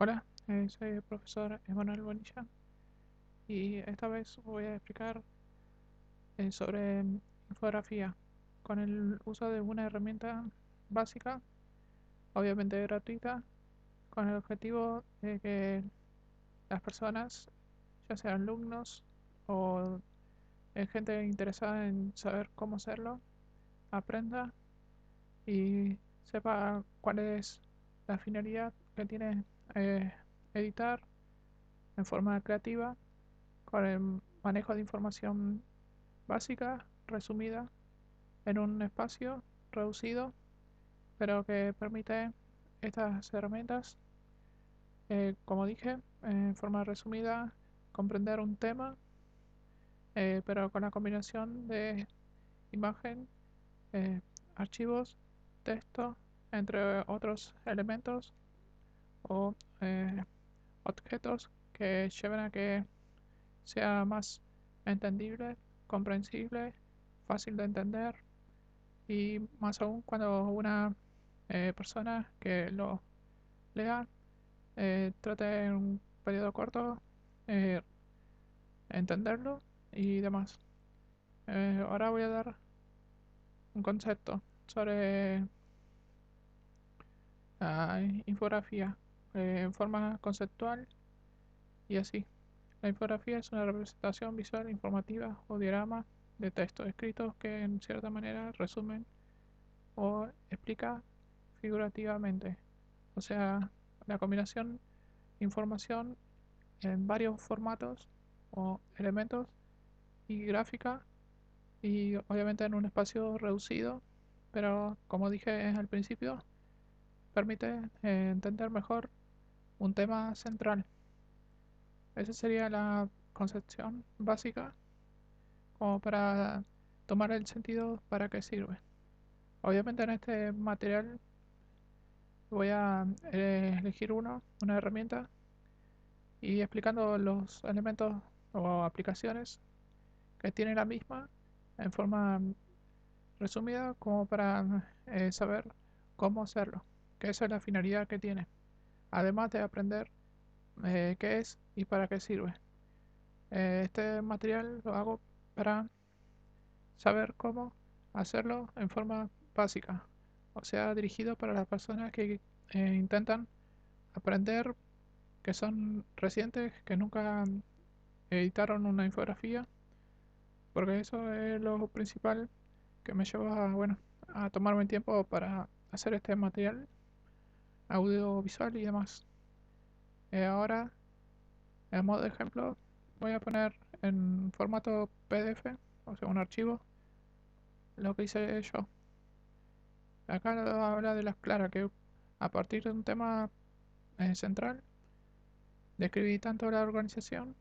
Hola, soy el profesor Emanuel Bonilla y esta vez voy a explicar sobre infografía con el uso de una herramienta básica, obviamente gratuita, con el objetivo de que las personas, ya sean alumnos o gente interesada en saber cómo hacerlo, aprenda y sepa cuál es la finalidad que tiene eh, editar en forma creativa con el manejo de información básica, resumida, en un espacio reducido, pero que permite estas herramientas, como dije, en forma resumida, comprender un tema, pero con la combinación de imagen, eh, archivos, texto, entre otros elementos o objetos que lleven a que sea más entendible, comprensible, fácil de entender y más aún cuando una persona que lo lea trate en un periodo corto eh, entenderlo y demás. Ahora voy a dar un concepto sobre la infografía en forma conceptual y así. La infografía es una representación visual informativa o diagrama de textos escritos que en cierta manera resumen o explica figurativamente. O sea, la combinación de información en varios formatos o elementos y gráfica y obviamente en un espacio reducido, pero como dije al principio, permite entender mejor un tema central. Esa sería la concepción básica como para tomar el sentido para qué sirve. Obviamente en este material voy a elegir una herramienta y explicando los elementos o aplicaciones que tiene la misma en forma resumida como para saber cómo hacerlo, que esa es la finalidad que tiene, además de aprender qué es y para qué sirve. Este material lo hago para saber cómo hacerlo en forma básica, o sea, dirigido para las personas que intentan aprender, que son recientes, que nunca editaron una infografía, porque eso es lo principal que me llevó a, bueno, a tomarme el tiempo para hacer este material audiovisual y demás. Ahora, en modo de ejemplo, voy a poner en formato PDF, o sea, un archivo, lo que hice yo. Acá habla de las claras, que a partir de un tema central, describí tanto la organización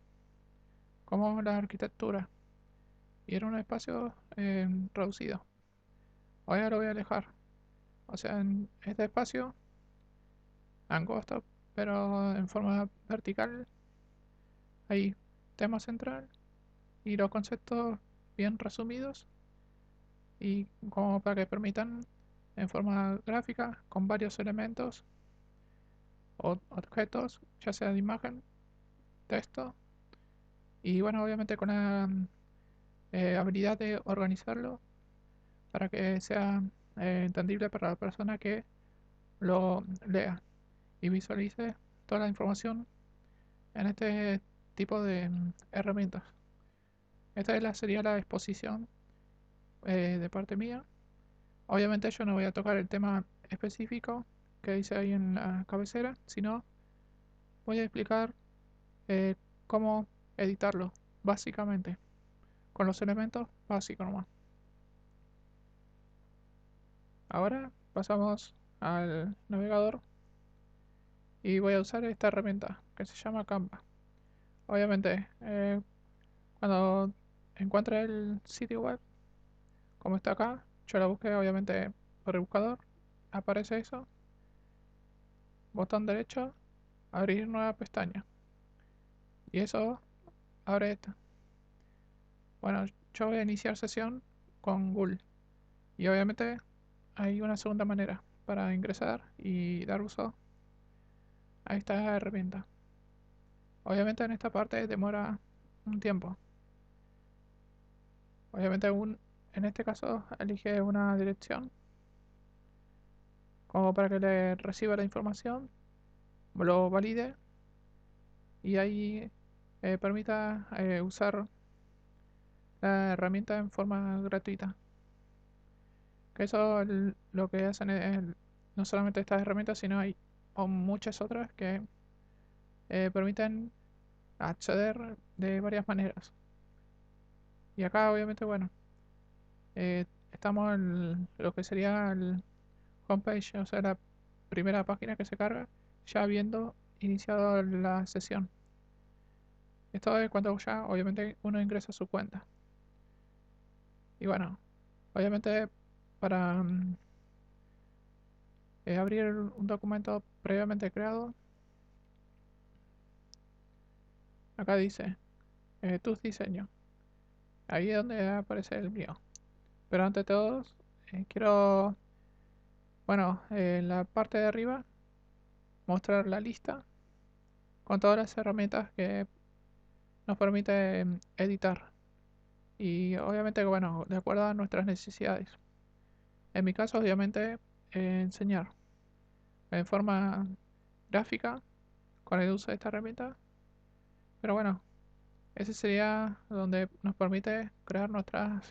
como la arquitectura, y era un espacio reducido. Ahora lo voy a alejar, o sea, en este espacio angosto, pero en forma vertical, hay tema central y los conceptos bien resumidos y como para que permitan en forma gráfica con varios elementos o objetos, ya sea de imagen, texto y bueno, obviamente con la habilidad de organizarlo para que sea entendible para la persona que lo lea y visualice toda la información en este tipo de herramientas. Esta sería la exposición de parte mía. Obviamente yo no voy a tocar el tema específico que dice ahí en la cabecera, sino voy a explicar eh, cómo editarlo, básicamente, con los elementos básicos nomás. Ahora pasamos al navegador y voy a usar esta herramienta que se llama Canva. Obviamente, cuando encuentre el sitio web, como está acá, yo la busqué obviamente por el buscador, aparece eso, botón derecho, abrir nueva pestaña. Y eso abre esta. Bueno, yo voy a iniciar sesión con Google. Y obviamente hay una segunda manera para ingresar y dar uso a esta herramienta. Obviamente en esta parte demora un tiempo. Obviamente en este caso elige una dirección como para que le reciba la información, lo valide y ahí permita usar la herramienta en forma gratuita. Que eso lo que hacen es no solamente estas herramientas, sino hay muchas otras que permiten acceder de varias maneras. Y acá obviamente, bueno, estamos en lo que sería el homepage, o sea, la primera página que se carga, ya habiendo iniciado la sesión. Esto es cuando ya obviamente uno ingresa su cuenta. Y bueno, obviamente para abrir un documento previamente creado, acá dice tus diseños. Ahí es donde aparece el mío. Pero ante todo, quiero, bueno, en la parte de arriba, mostrar la lista con todas las herramientas que nos permite editar. Y obviamente, bueno, de acuerdo a nuestras necesidades. En mi caso, obviamente, enseñar en forma gráfica con el uso de esta herramienta. Pero bueno, ese sería donde nos permite crear nuestra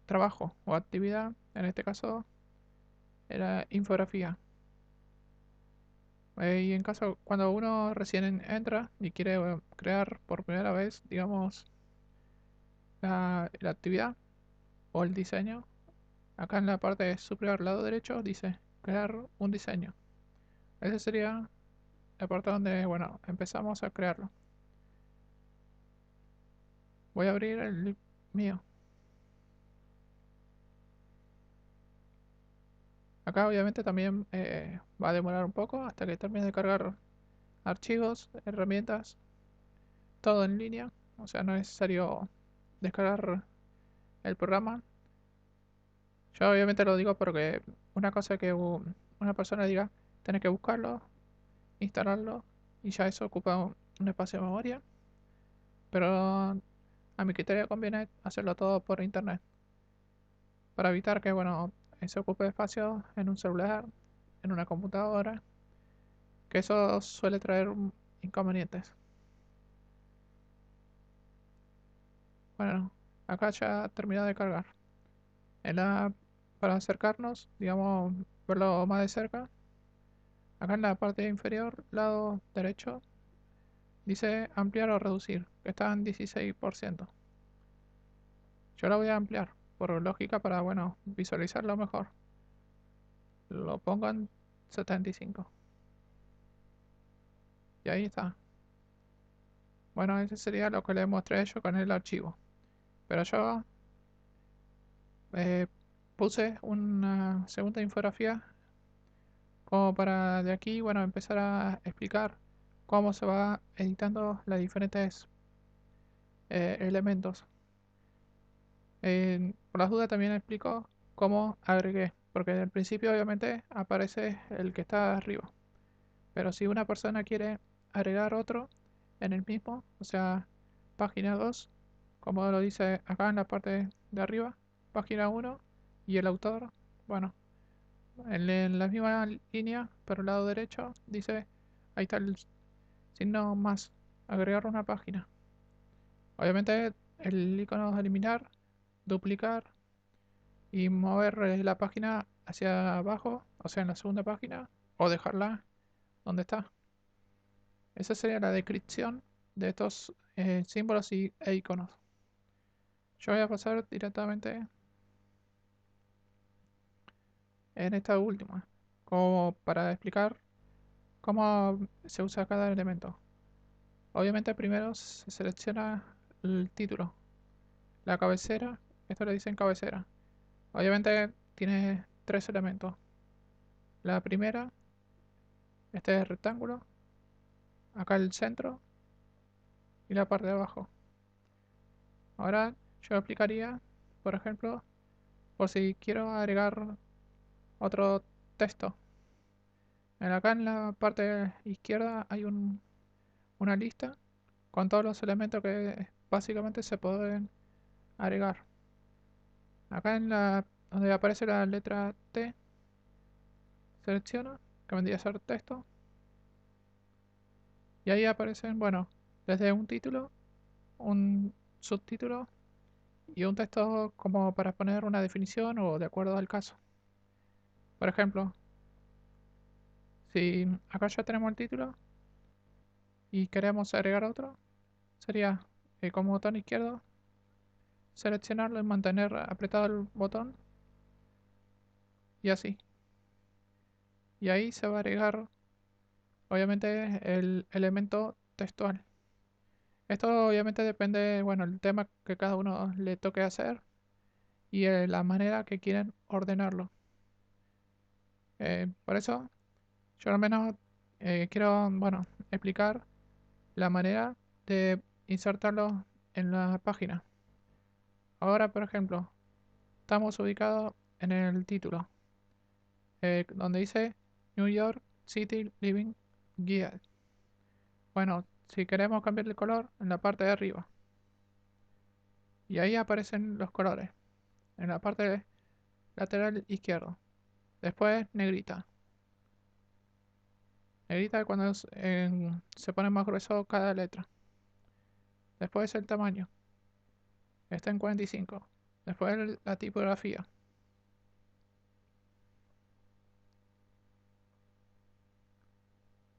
trabajo o actividad. En este caso, era infografía. Y en caso, cuando uno recién entra y quiere crear por primera vez, digamos, la actividad o el diseño, acá en la parte superior lado derecho dice crear un diseño. Esa sería la parte donde, bueno, empezamos a crearlo. Voy a abrir el mío. Acá obviamente también va a demorar un poco hasta que termine de cargar archivos, herramientas, todo en línea. O sea, no es necesario descargar el programa. Yo obviamente lo digo porque una cosa es que una persona diga, tenés que buscarlo, instalarlo y ya eso ocupa un espacio de memoria. Pero a mi criterio conviene hacerlo todo por internet para evitar que, bueno, se ocupe espacio en un celular, en una computadora, que eso suele traer inconvenientes. Bueno, acá ya terminó de cargar. Para acercarnos, digamos, verlo más de cerca, acá en la parte inferior, lado derecho, dice ampliar o reducir, que está en 16%. Yo lo voy a ampliar, por lógica, para, bueno, visualizarlo mejor. Lo pongo en 75. Y ahí está. Bueno, ese sería lo que le mostré yo con el archivo. Pero yo eh, puse una segunda infografía como para de aquí, bueno, empezar a explicar cómo se va editando los diferentes elementos. Por las dudas también explico cómo agregué, porque al principio obviamente aparece el que está arriba. Pero si una persona quiere agregar otro en el mismo, o sea, página 2, como lo dice acá en la parte de arriba, página 1 y el autor, bueno, en la misma línea, pero el lado derecho, dice, ahí está el signo más, agregar una página. Obviamente el icono de eliminar, duplicar y mover la página hacia abajo, o sea, en la segunda página, o dejarla donde está. Esa sería la descripción de estos símbolos e iconos. Yo voy a pasar directamente en esta última, como para explicar cómo se usa cada elemento. Obviamente primero se selecciona el título, la cabecera, esto le dicen cabecera. Obviamente tiene tres elementos. La primera, este es rectángulo, acá el centro y la parte de abajo. Ahora yo aplicaría, por ejemplo, por si quiero agregar otro texto. Acá en la parte izquierda hay una lista con todos los elementos que básicamente se pueden agregar. Acá donde aparece la letra T, selecciono, que vendría a ser texto. Y ahí aparecen, bueno, desde un título, un subtítulo y un texto como para poner una definición o de acuerdo al caso. Por ejemplo, si acá ya tenemos el título y queremos agregar otro, sería como botón izquierdo, seleccionarlo y mantener apretado el botón y así. Y ahí se va a agregar obviamente el elemento textual. Esto obviamente depende, bueno, el tema que cada uno le toque hacer y la manera que quieren ordenarlo. Por eso yo al menos quiero, bueno, explicar la manera de insertarlo en la página. Ahora, por ejemplo, estamos ubicados en el título, donde dice New York City Living Guide. Bueno, si queremos cambiar el color, en la parte de arriba. Y ahí aparecen los colores, en la parte lateral izquierda. Después, negrita. Negrita cuando se pone más grueso cada letra. Después el tamaño. Está en 45. Después la tipografía.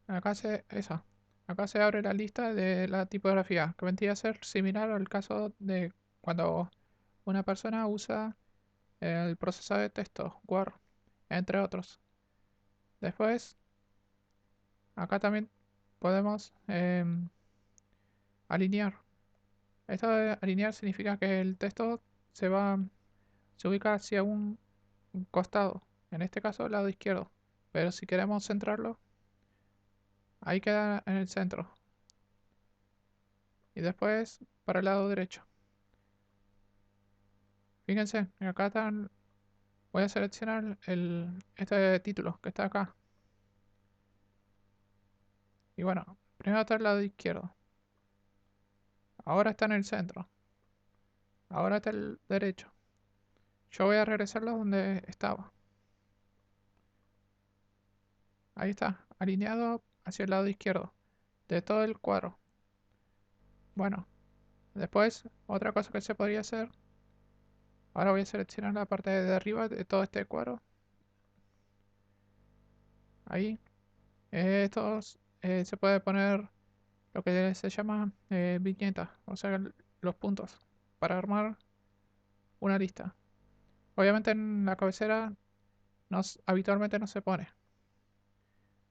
Acá se abre la lista de la tipografía, que vendría a ser similar al caso de cuando una persona usa el procesador de texto, Word, entre otros. Después, acá también podemos alinear. Esto de alinear significa que el texto se ubica hacia un costado, en este caso el lado izquierdo. Pero si queremos centrarlo, ahí queda en el centro. Y después para el lado derecho. Fíjense, acá están, voy a seleccionar este título que está acá. Y bueno, primero está el lado izquierdo. Ahora está en el centro. Ahora está el derecho. Yo voy a regresarlo donde estaba. Ahí está, alineado hacia el lado izquierdo de todo el cuadro. Bueno, después otra cosa que se podría hacer. Ahora voy a seleccionar la parte de arriba de todo este cuadro. Ahí. Estos se puede poner lo que se llama viñeta, o sea, los puntos para armar una lista. Obviamente en la cabecera habitualmente no se pone.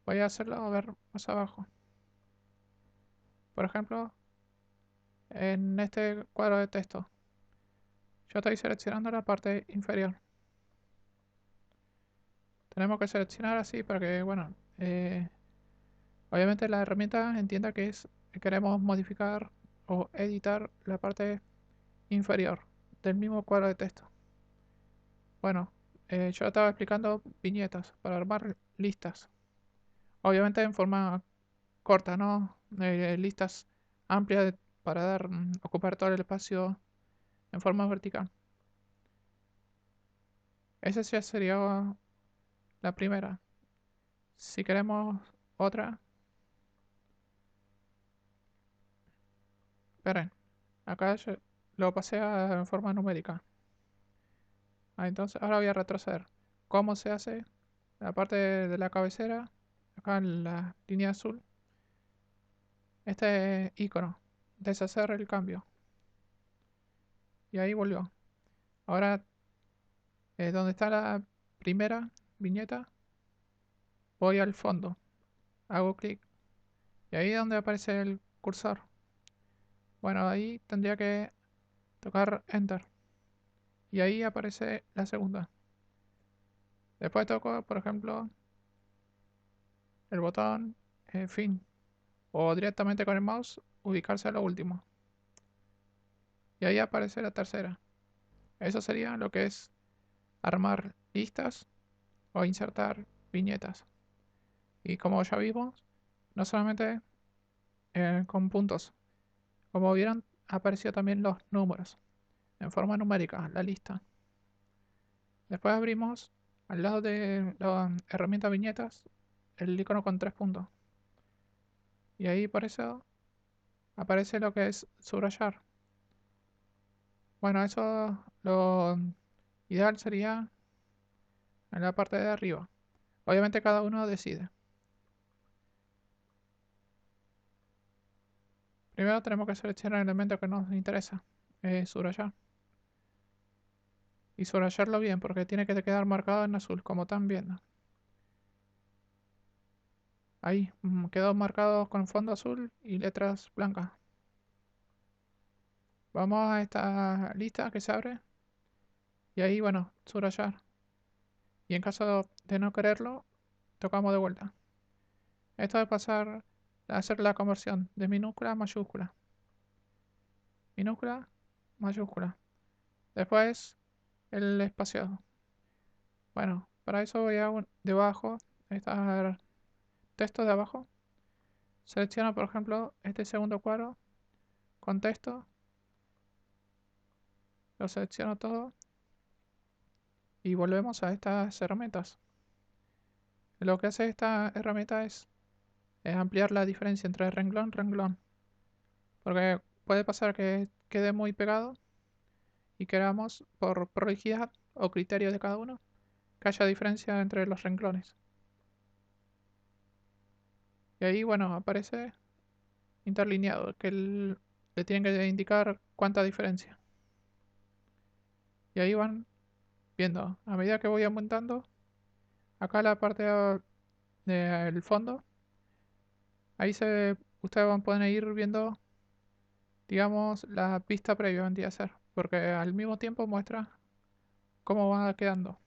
Voy a hacerlo a ver más abajo. Por ejemplo, en este cuadro de texto, yo estoy seleccionando la parte inferior. Tenemos que seleccionar así para que, bueno, obviamente la herramienta entienda que queremos modificar o editar la parte inferior del mismo cuadro de texto. Bueno, yo estaba explicando viñetas para armar listas. Obviamente en forma corta, ¿no? Listas amplias para ocupar todo el espacio en forma vertical. Esa ya sería la primera. Si queremos otra, esperen, acá yo lo pasé en forma numérica. Entonces ahora voy a retroceder. ¿Cómo se hace? La parte de la cabecera, acá en la línea azul, este icono, deshacer el cambio. Y ahí volvió. Ahora, donde está la primera viñeta, voy al fondo, hago clic y ahí es donde aparece el cursor. Bueno, ahí tendría que tocar Enter y ahí aparece la segunda. Después toco, por ejemplo, el botón Fin o directamente con el mouse ubicarse a lo último. Y ahí aparece la tercera. Eso sería lo que es armar listas o insertar viñetas. Y como ya vimos, no solamente con puntos, como vieron, apareció también los números en forma numérica, la lista. Después abrimos al lado de la herramienta viñetas el icono con 3 puntos. Y ahí por eso aparece lo que es subrayar. Bueno, eso lo ideal sería en la parte de arriba. Obviamente cada uno decide. Primero tenemos que seleccionar el elemento que nos interesa, subrayar. Y subrayarlo bien porque tiene que quedar marcado en azul, como están viendo. Ahí, quedó marcado con fondo azul y letras blancas. Vamos a esta lista que se abre. Y ahí, bueno, subrayar. Y en caso de no quererlo, tocamos de vuelta. Esto de pasar a hacer la conversión de minúscula a mayúscula. Minúscula, mayúscula. Después el espaciado. Bueno, para eso voy a debajo, está texto de abajo. Selecciono, por ejemplo, este segundo cuadro con texto. Lo selecciono todo. Y volvemos a estas herramientas. Lo que hace esta herramienta es ampliar la diferencia entre renglón y renglón. Porque puede pasar que quede muy pegado y queramos, por prolijidad o criterio de cada uno, que haya diferencia entre los renglones. Y ahí, bueno, aparece interlineado, que le tienen que indicar cuánta diferencia. Y ahí van viendo, a medida que voy aumentando, acá la parte del fondo, ahí ustedes pueden ir viendo, digamos, la pista previa vendría a ser, porque al mismo tiempo muestra cómo va quedando.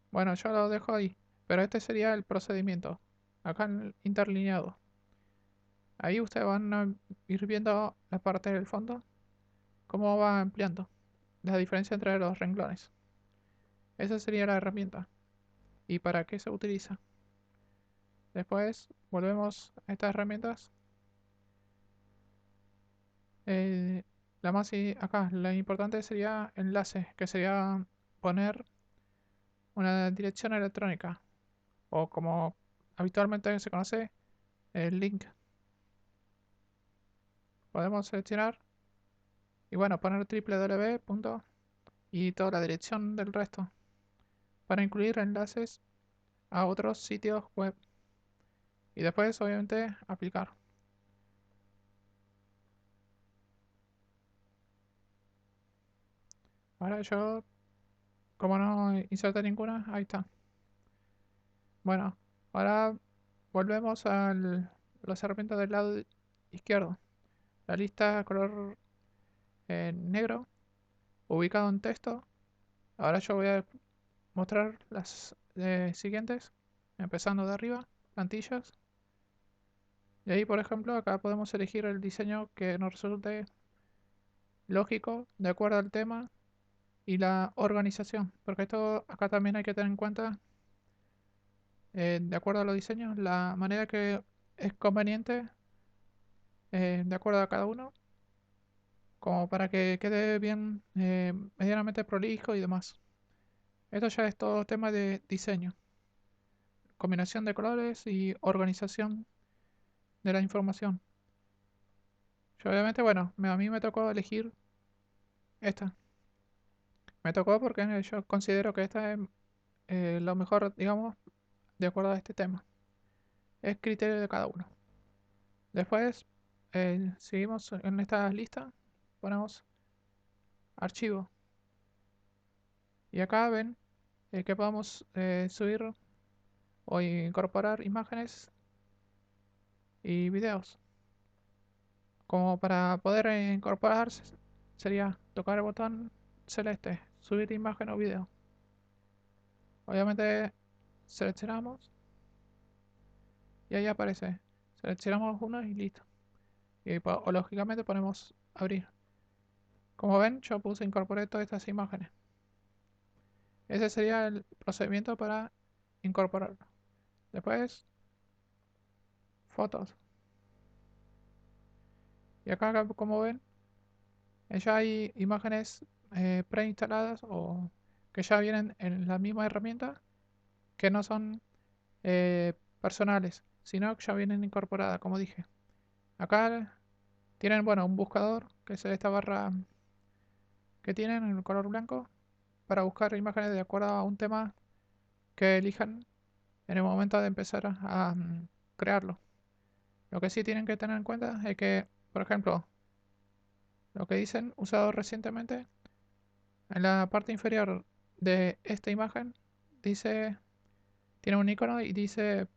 Bueno, yo lo dejo ahí, pero este sería el procedimiento, acá en el interlineado. Ahí ustedes van a ir viendo la parte del fondo, cómo va ampliando la diferencia entre los renglones. Esa sería la herramienta. ¿Y para qué se utiliza? Después volvemos a estas herramientas. Acá, la importante sería enlace, que sería poner una dirección electrónica o como habitualmente se conoce, el link. Podemos seleccionar y bueno, poner www. Y toda la dirección del resto para incluir enlaces a otros sitios web y después obviamente aplicar. Ahora yo, como no inserté ninguna, ahí está. Bueno, ahora volvemos a las herramientas del lado izquierdo. La lista color negro, ubicado en texto. Ahora yo voy a mostrar las siguientes, empezando de arriba, plantillas. Y ahí, por ejemplo, acá podemos elegir el diseño que nos resulte lógico, de acuerdo al tema y la organización. Porque esto acá también hay que tener en cuenta, de acuerdo a los diseños, la manera que es conveniente, de acuerdo a cada uno, como para que quede bien, medianamente prolijo y demás. Esto ya es todo tema de diseño, combinación de colores y organización de la información. Yo obviamente, bueno, a mí me tocó elegir esta. Me tocó porque yo considero que esta es lo mejor, digamos, de acuerdo a este tema. Es criterio de cada uno. Después, seguimos en esta lista, ponemos archivo. Y acá ven que podemos subir o incorporar imágenes y videos. Como para poder incorporarse, sería tocar el botón celeste, subir imagen o video. Obviamente seleccionamos y ahí aparece. Seleccionamos uno y listo. Y o lógicamente ponemos abrir. Como ven, yo incorporé todas estas imágenes. Ese sería el procedimiento para incorporarlo. Después, fotos. Y acá, como ven, ya hay imágenes preinstaladas o que ya vienen en la misma herramienta, que no son personales, sino que ya vienen incorporadas, como dije. Acá tienen, bueno, un buscador, que es esta barra que tienen en el color blanco, para buscar imágenes de acuerdo a un tema que elijan en el momento de empezar a crearlo. Lo que sí tienen que tener en cuenta es que, por ejemplo, lo que dicen usado recientemente, en la parte inferior de esta imagen, dice, tiene un icono y dice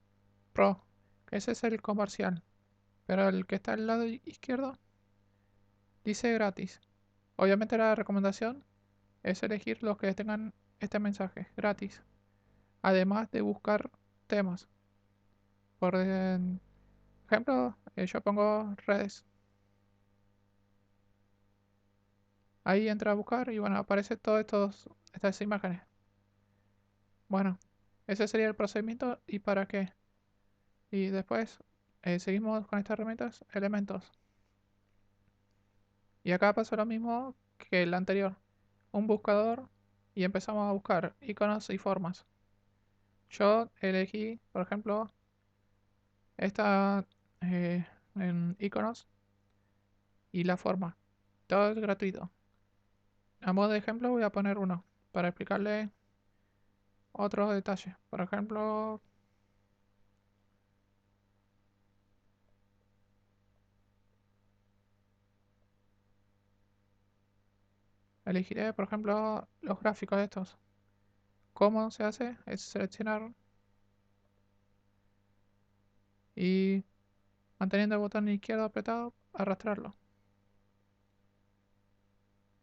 Pro, que ese es el comercial. Pero el que está al lado izquierdo dice gratis. Obviamente la recomendación es elegir los que tengan este mensaje, gratis. Además de buscar temas. Por ejemplo, yo pongo redes. Ahí entra a buscar y bueno, aparece todas estas imágenes. Bueno, ese sería el procedimiento y para qué. Y después seguimos con estas herramientas, elementos. Y acá pasa lo mismo que el anterior. Un buscador y empezamos a buscar iconos y formas. Yo elegí, por ejemplo, esta en iconos y la forma. Todo es gratuito. A modo de ejemplo voy a poner uno para explicarle otros detalles. Por ejemplo, elegiré, por ejemplo, los gráficos de estos. ¿Cómo se hace? Es seleccionar y manteniendo el botón izquierdo apretado, arrastrarlo.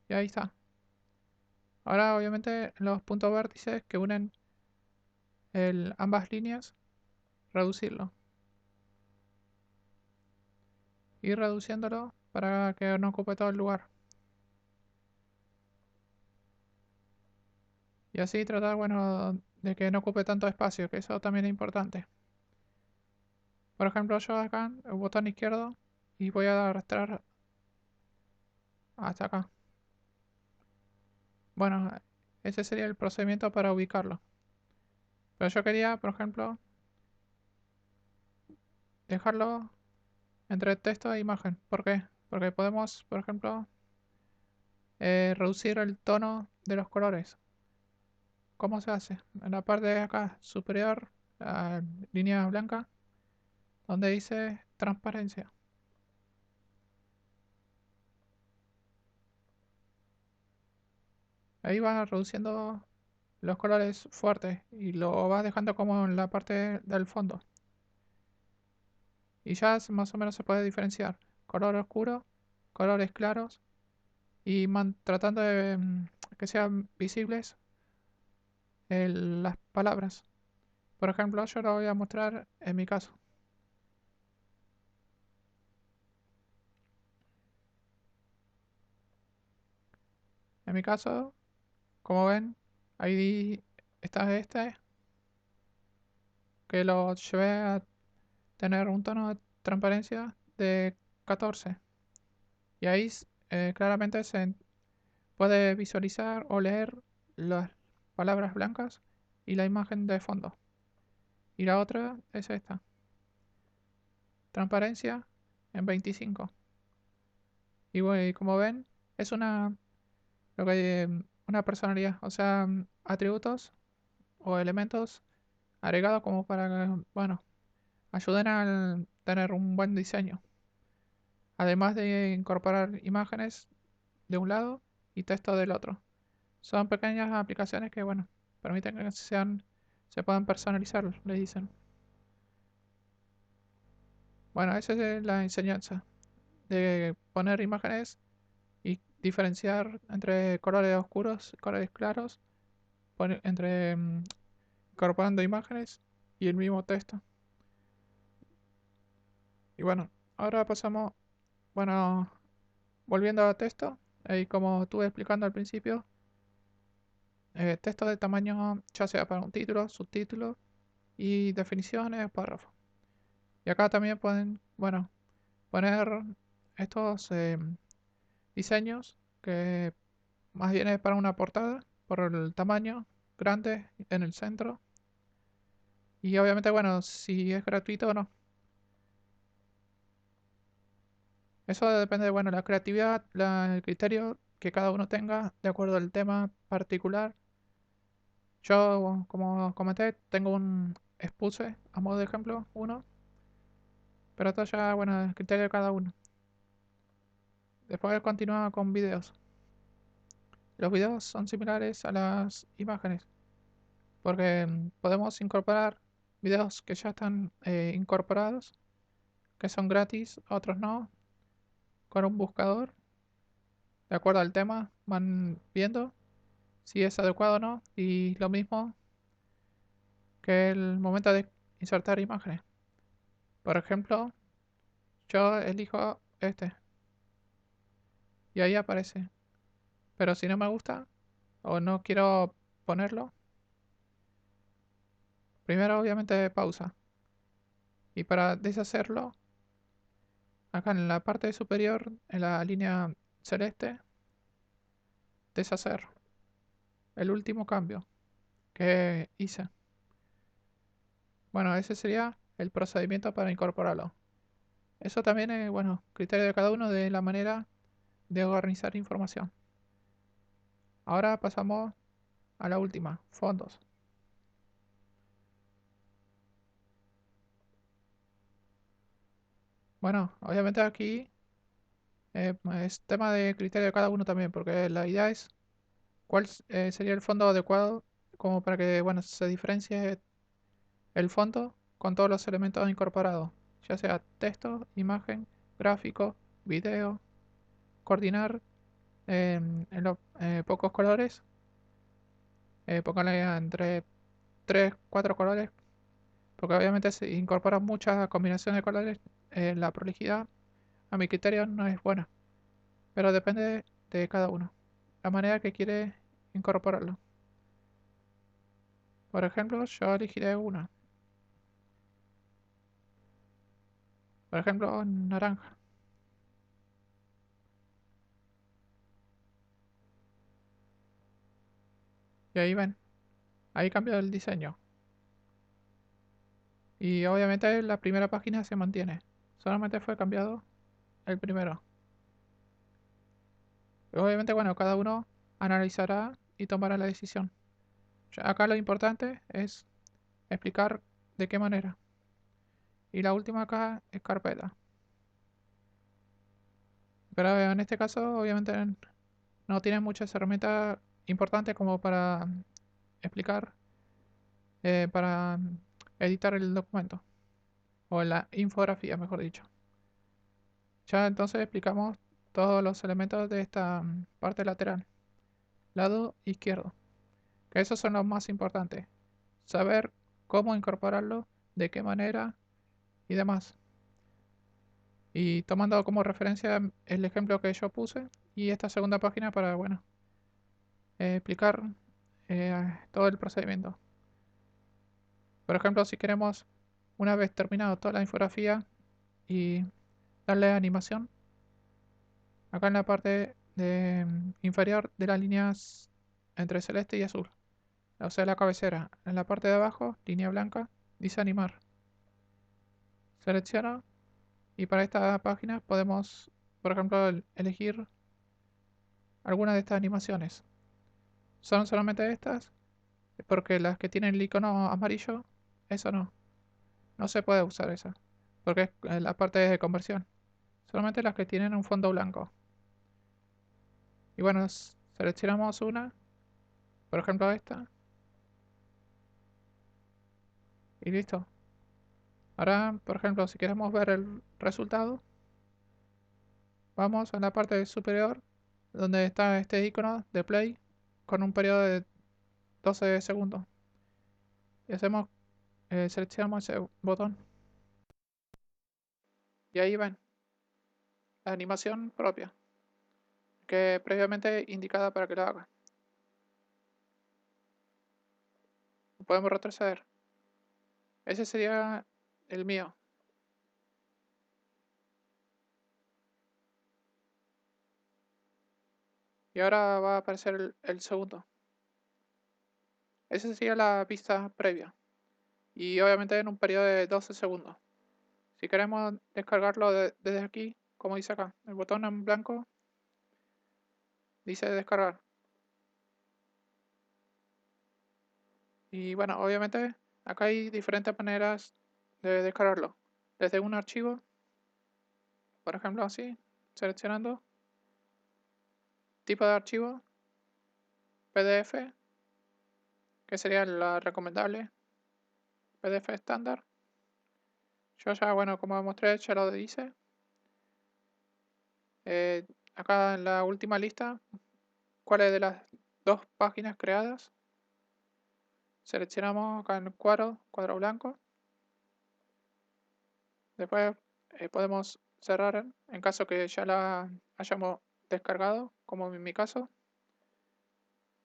Y ahí está. Ahora, obviamente, los puntos vértices que unen ambas líneas, reducirlo. Ir reduciéndolo para que no ocupe todo el lugar. Y así tratar, bueno, de que no ocupe tanto espacio, que eso también es importante. Por ejemplo, yo acá, el botón izquierdo, y voy a arrastrar hasta acá. Bueno, ese sería el procedimiento para ubicarlo. Pero yo quería, por ejemplo, dejarlo entre texto e imagen. ¿Por qué? Porque podemos, por ejemplo, reducir el tono de los colores. ¿Cómo se hace? En la parte de acá superior, la línea blanca, donde dice transparencia. Ahí vas reduciendo los colores fuertes y lo vas dejando como en la parte del fondo. Y ya más o menos se puede diferenciar color oscuro, colores claros y tratando de que sean visibles las palabras. Por ejemplo, yo lo voy a mostrar en mi caso. En mi caso, como ven, ahí está este, que lo llevé a tener un tono de transparencia de 14. Y ahí claramente se puede visualizar o leer las palabras blancas y la imagen de fondo. Y la otra es esta, transparencia en 25. Y bueno, y como ven, es una personalidad, o sea, atributos o elementos agregados como para que, bueno, ayuden a tener un buen diseño. Además de incorporar imágenes de un lado y texto del otro. Son pequeñas aplicaciones que, bueno, permiten que se puedan personalizar, les dicen. Bueno, esa es la enseñanza de poner imágenes y diferenciar entre colores oscuros y colores claros, entre incorporando imágenes y el mismo texto. Y bueno, ahora pasamos, bueno, volviendo a texto, y como estuve explicando al principio, texto de tamaño, ya sea para un título, subtítulo y definiciones, párrafo. Y acá también pueden, bueno, poner estos diseños que más bien es para una portada por el tamaño grande en el centro. Y obviamente, bueno, si es gratuito o no. Eso depende de, bueno, la creatividad, el criterio que cada uno tenga de acuerdo al tema particular. Yo, como comenté, tengo un expuse a modo de ejemplo, uno, pero esto ya, bueno, el criterio de cada uno. Después continúa con videos. Los videos son similares a las imágenes, porque podemos incorporar videos que ya están incorporados, que son gratis, otros no, con un buscador. De acuerdo al tema, van viendo si es adecuado o no, y lo mismo que el momento de insertar imágenes. Por ejemplo, yo elijo este y ahí aparece. Pero si no me gusta o no quiero ponerlo, primero obviamente pausa. Y para deshacerlo, acá en la parte superior, en la línea celeste, deshacer. El último cambio que hice. Bueno, ese sería el procedimiento para incorporarlo. Eso también es, bueno, criterio de cada uno de la manera de organizar información. Ahora pasamos a la última, fondos. Bueno, obviamente aquí es tema de criterio de cada uno también, porque la idea es cuál sería el fondo adecuado como para que, bueno, se diferencie el fondo con todos los elementos incorporados, ya sea texto, imagen, gráfico, video, coordinar en los pocos colores, póngale entre 3 4 colores, porque obviamente se incorporan muchas combinaciones de colores, la prolijidad a mi criterio no es buena, pero depende de cada uno, la manera que quiere incorporarlo. Por ejemplo, yo elegiré una, por ejemplo, naranja, y ahí ven, ahí cambia el diseño. Y obviamente la primera página se mantiene. Solamente fue cambiado el primero. Y obviamente, bueno, cada uno analizará y tomará la decisión. Acá lo importante es explicar de qué manera. Y la última acá es carpeta. Pero en este caso, obviamente, no tiene muchas herramientas importantes como para explicar, para editar el documento. O la infografía, mejor dicho. Ya entonces explicamos todos los elementos de esta parte lateral, lado izquierdo, que esos son los más importantes. Saber cómo incorporarlo, de qué manera y demás. Y tomando como referencia el ejemplo que yo puse y esta segunda página para, bueno, explicar todo el procedimiento. Por ejemplo, si queremos, una vez terminado toda la infografía y darle animación, acá en la parte inferior de las líneas entre celeste y azul. O sea, la cabecera. En la parte de abajo, línea blanca, dice animar. Selecciono y para esta página podemos, por ejemplo, elegir alguna de estas animaciones. Son solamente estas, porque las que tienen el icono amarillo, eso no. No se puede usar esa, porque es la parte de conversión. Solamente las que tienen un fondo blanco. Y bueno, seleccionamos una, por ejemplo esta, y listo. Ahora, por ejemplo, si queremos ver el resultado, vamos a la parte superior donde está este icono de play con un periodo de 12 segundos. Y hacemos, seleccionamos ese botón. Y ahí ven la animación propia, que previamente indicada para que lo haga. podemos retroceder. Ese sería el mío. Y ahora va a aparecer el segundo. Esa sería la vista previa. Y obviamente en un periodo de 12 segundos. Si queremos descargarlo desde aquí, como dice acá, el botón en blanco dice descargar. Y bueno, obviamente acá hay diferentes maneras de descargarlo. Desde un archivo, por ejemplo así, seleccionando, tipo de archivo, PDF, que sería la recomendable, PDF estándar. Yo ya, bueno, como mostré, ya lo hice. Acá en la última lista, ¿cuáles de las dos páginas creadas? Seleccionamos acá en el cuadro blanco. Después podemos cerrar en caso que ya la hayamos descargado, como en mi caso.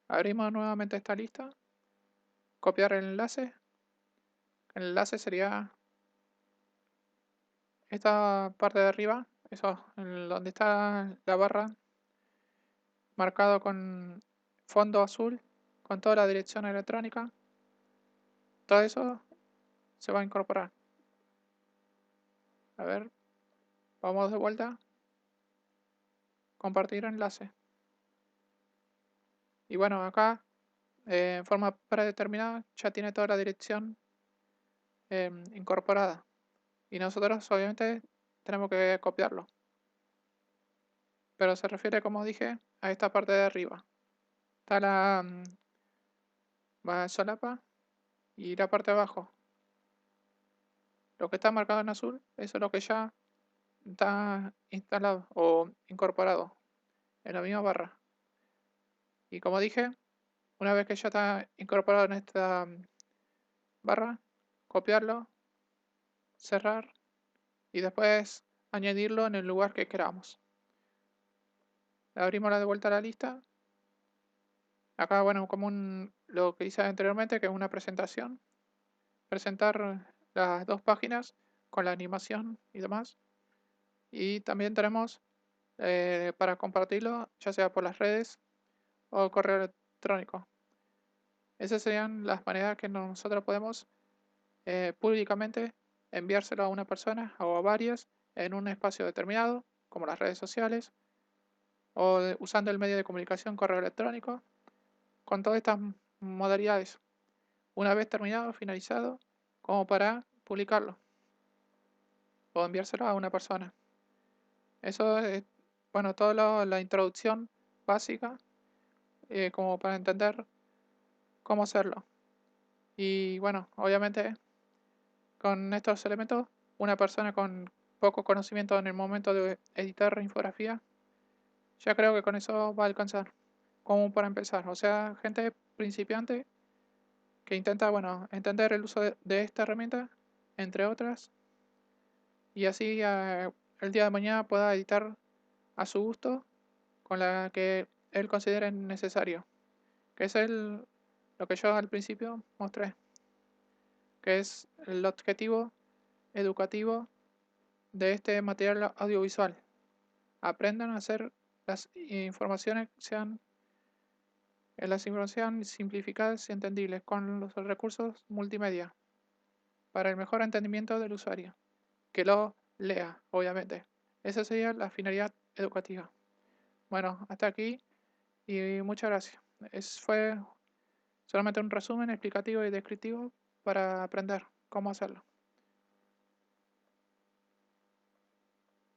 Abrimos nuevamente esta lista, copiar el enlace. El enlace sería esta parte de arriba, eso, en donde está la barra marcado con fondo azul, con toda la dirección electrónica. Todo eso se va a incorporar. A ver, vamos de vuelta, compartir enlace. Y bueno, acá en forma predeterminada ya tiene toda la dirección incorporada. Y nosotros obviamente tenemos que copiarlo. Pero se refiere, como dije, a esta parte de arriba. Está la solapa y la parte de abajo. Lo que está marcado en azul, eso es lo que ya está instalado o incorporado en la misma barra. Y como dije, una vez que ya está incorporado en esta barra, copiarlo, cerrar y después añadirlo en el lugar que queramos. Abrimos de vuelta la lista. Acá, bueno, como lo que hice anteriormente, que es una presentación. Presentar las dos páginas con la animación y demás. Y también tenemos para compartirlo, ya sea por las redes o correo electrónico. Esas serían las maneras que nosotros podemos públicamente enviárselo a una persona o a varias en un espacio determinado, como las redes sociales, o usando el medio de comunicación correo electrónico, con todas estas modalidades. Una vez terminado, finalizado, como para publicarlo o enviárselo a una persona. Eso es, bueno, toda la introducción básica, como para entender cómo hacerlo. Y bueno, obviamente con estos elementos, una persona con poco conocimiento en el momento de editar infografía, ya creo que con eso va a alcanzar, como para empezar. O sea, gente principiante que intenta, bueno, entender el uso de esta herramienta, entre otras, y así el día de mañana pueda editar a su gusto con la que él considere necesario, que es lo que yo al principio mostré, que es el objetivo educativo de este material audiovisual. Aprendan a hacer las informaciones sean las informaciones simplificadas y entendibles con los recursos multimedia para el mejor entendimiento del usuario, que lo lea, obviamente. Esa sería la finalidad educativa. Bueno, hasta aquí y muchas gracias. Fue solamente un resumen explicativo y descriptivo para aprender cómo hacerlo.